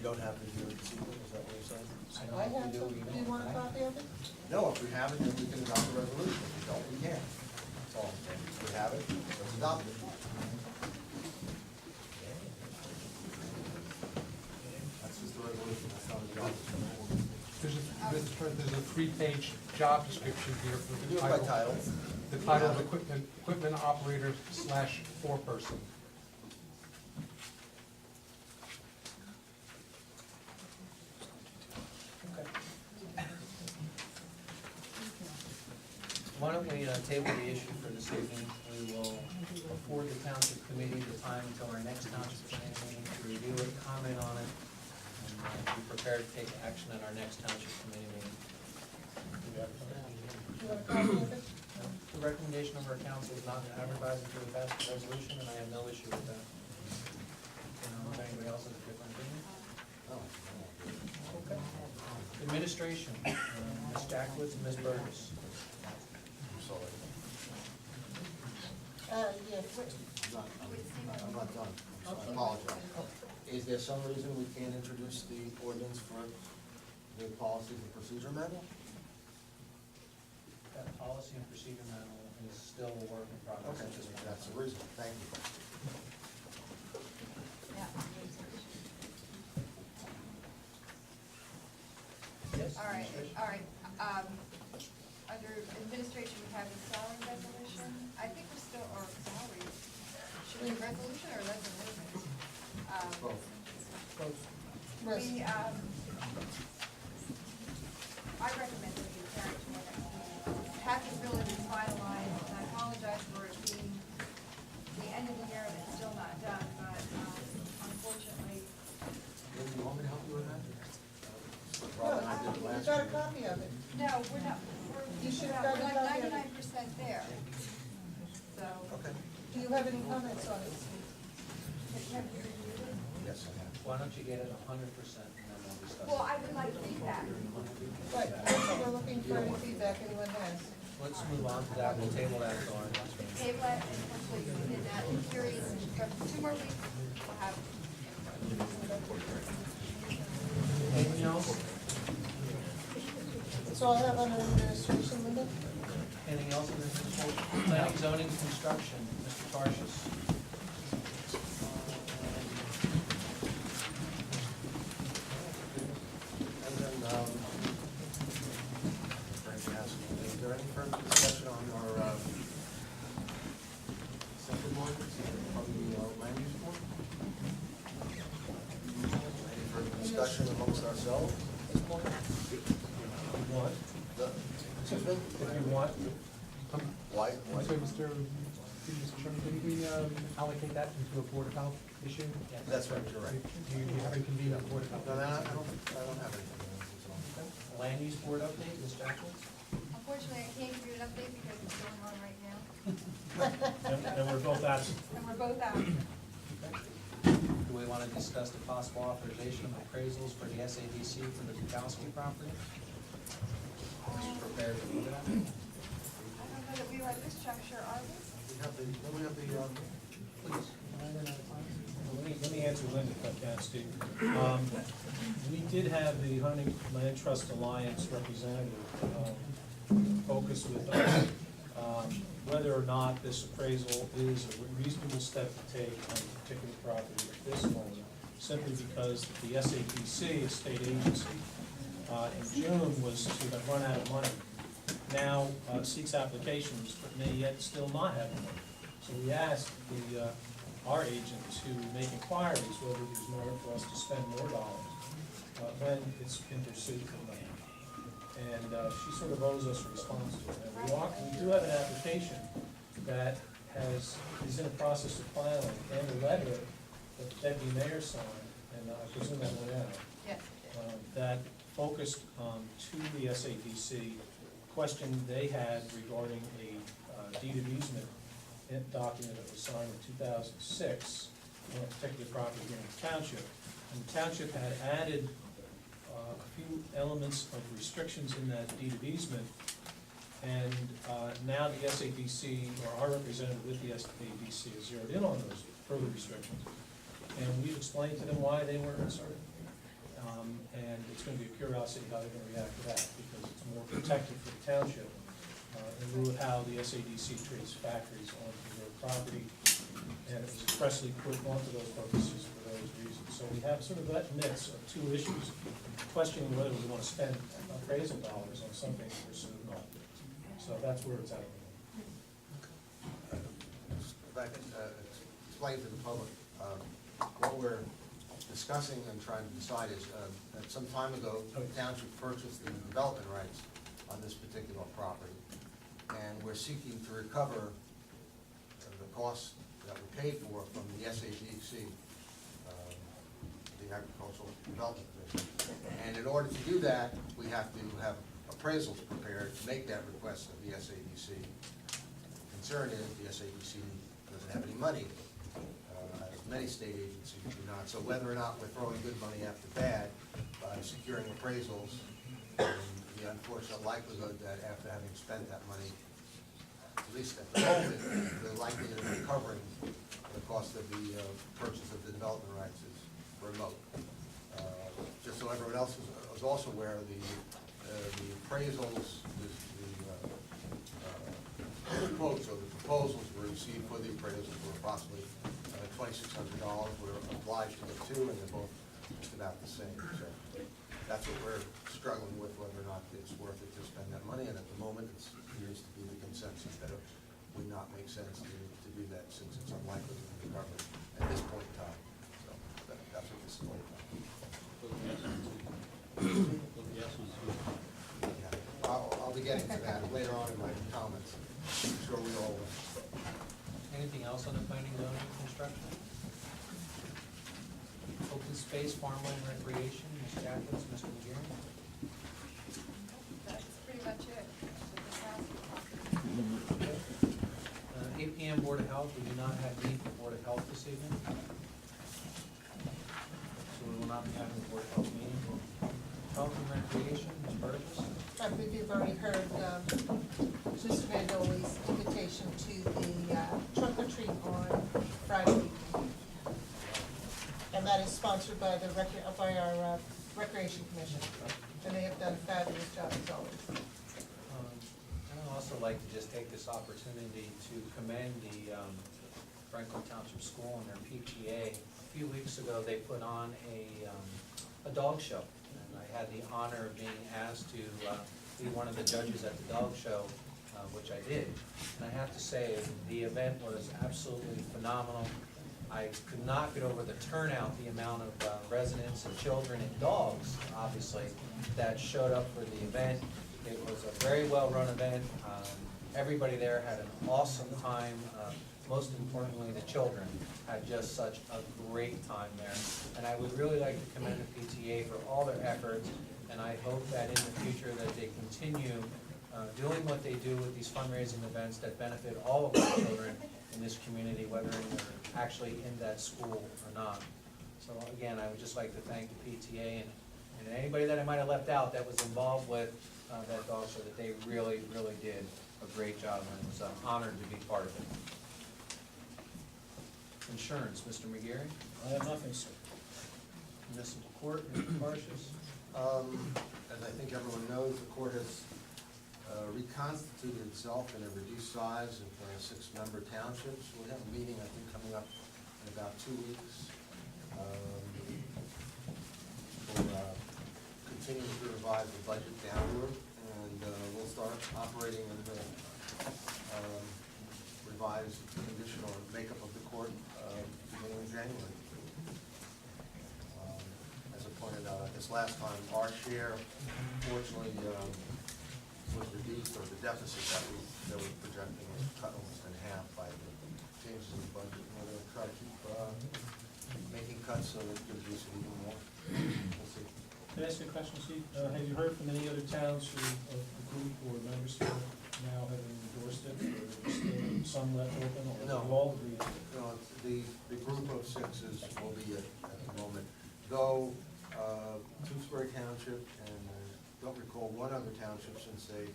don't have it here this evening, is that what you're saying? I have some, do you want a copy of it? No, if we have it, then we can adopt the resolution. If we don't, we can't. That's all I'm saying. If we have it, let's adopt it. That's just the resolution, that's not a job. There's a 3-page job description here for Do the it by title. The title of equipment operator / foreperson. Why don't we table the issue for this evening? We will afford the township committee the time until our next township planning meeting to review it, comment on it, and be prepared to take action at our next township committee meeting. Do you want a copy of it? The recommendation of our council is not to advertise until we pass the resolution, and I have no issue with that. If anybody else has a different opinion? Okay. Administration, Ms. Jackwoods and Ms. Burgess. Yes. I'm not done. I apologize. Is there some reason we can't introduce the ordinance for the policies and procedure manual? That policy and procedure manual is still a work in progress Okay, at this point. that's the reason. Thank you. Yes? All right, administration? all right. Under administration, we have a salary resolution. I think we're still, or salary, should we resolution or resolution? Both. We, I recommend that we carry it to our next meeting. Half the bill is finalized, and I apologize for it being the end of the year and it's still not done, but unfortunately, Do you want me to help you with that? No, Robin, I did it you last got a year. copy of it. no, we're not, You should have we're gotten a like copy of it. 99% there. So, Okay. Do you have any comments on it? have you reviewed it? Yes, I have. Why don't you get it 100% and then we'll discuss Well, it. I would like feedback. Right, we're looking for any feedback anyone has. Let's move on to that, we'll table that to our next meeting. Table it and complete, we did that, I'm curious, for 2 more weeks, we'll have. Anything else? That's all I have under administration, Linda. Anything else in this administration? Planning, zoning, construction, Mr. Tarshis. And then, is there any further discussion on our, second one, on the land use board? Any further discussion amongst ourselves at this point? What? Excuse me? If you want. Why? I'm sorry, Mr. Chairman, didn't we allocate that into a Board of Health issue? That's right, you're right. You haven't convened a Board of Health? No, I don't have anything. Land use board update, Ms. Jackwoods? Unfortunately, I can't give you an update because it's going on right now, And we're both absent. and we're both out. Do we want to discuss the possible authorization of appraisals for the SADC for the Bukowski property? Prepared to do that? I don't know that we are at this juncture, are we? We have the, please. Let me answer Linda if I can, Steve. We did have the Hunting Land Trust Alliance representative focus with us whether or not this appraisal is a reasonable step to take on a particular property at this moment, simply because the SAPC, a state agency, in June was to have run out of money. Now seeks applications, but may yet still not have money. So we asked our agent to make inquiries whether there's merit for us to spend more dollars when it's in pursuit of land. And she sort of owes us a response to it. And we do have an application that is in the process of filing, and a letter that Deputy Mayor signed, and I presume that went out, Yes. that focused to the SADC question they had regarding a deed of easement document that was signed in 2006 on a particular property here in the township. And the township had added a few elements of restrictions in that deed of easement, and now the SADC, or our representative with the SADC, has zeroed in on those further restrictions. And we've explained to them why they were inserted. And it's gonna be a curiosity how they're gonna react to that, because it's more protected for the township, in lieu of how the SADC treats factories onto their property. And it was expressly put onto those purposes for those reasons. So we have sort of that mix of two issues, questioning whether we want to spend appraisal dollars on something we're soon not. So that's where it's at. If I can explain to the public, what we're discussing and trying to decide is, that some time ago, the township purchased the development rights on this particular property. And we're seeking to recover the costs that we paid for from the SADC, the Agricultural Development Division. And in order to do that, we have to have appraisals prepared to make that request of the SADC. Concern is the SADC doesn't have any money, as many state agencies do not. So whether or not we're throwing good money after bad by securing appraisals, and the unfortunate likelihood that after having spent that money, at least at the moment, the likelihood of recovering the cost of the purchase of the development rights is remote. Just so everyone else is also aware, the appraisals, the quotes or the proposals were received for the appraisals were approximately $2,600. We're obliged to get two, and they're both just about the same. So that's what we're struggling with, whether or not it's worth it to spend that money. And at the moment, it appears to be the consensus that it would not make sense to do that, since it's unlikely to be recovered at this point in time. So that's what this is all about. Yeah, I'll be getting to that later on in my comments. I'm sure we all will. Anything else on the planning, zoning, and construction? Open space, farmland, recreation, Ms. Jacobs, Mr. McGeary? That's pretty much it. So this house- 8 PM Board of Health, we do not have need for Board of Health this evening. So we will not be having a Board of Health meeting. Health and Recreation, Ms. Burgess? I believe you've already heard Mr. Vandoli's invitation to the trunk or treat on Friday. And that is sponsored by the our Recreation Commission. And they have done a fabulous job as always. I'd also like to just take this opportunity to commend the Franklin Township School and their PTA. A few weeks ago, they put on a dog show. And I had the honor of being asked to be one of the judges at the dog show, which I did. And I have to say, the event was absolutely phenomenal. I could not get over the turnout, the amount of residents and children and dogs, obviously, that showed up for the event. It was a very well-run event. Everybody there had an awesome time. Most importantly, the children had just such a great time there. And I would really like to commend the PTA for all their efforts, and I hope that in the future that they continue doing what they do with these fundraising events that benefit all of our children in this community, whether they're actually in that school or not. So again, I would just like to thank the PTA and anybody that I might have left out that was involved with that dog show, that they really, really did a great job, and it was an honor to be part of it. Insurance, Mr. McGeary? I have nothing, sir. Municipal Court, Mr. Parshas? As I think everyone knows, the court has reconstituted itself in a reduced size of 6-member townships. We have a meeting, I think, coming up in about 2 weeks. We'll continue to revise the budget downward, and we'll start operating in the revised condition or makeup of the court beginning in January. As I pointed out this last time, our share, fortunately, was reduced, or the deficit that we're projecting was cut almost in half by the changes in the budget. We're going to try to keep making cuts so that it reduces it even more. We'll see. Can I ask you a question, Steve? Have you heard from any other towns who, of the group or members here now having endorsed it, or is there still some left open, or No. do all agree? No, the group of 6 will be at the moment, though Tewksbury Township and I don't recall one other township, since they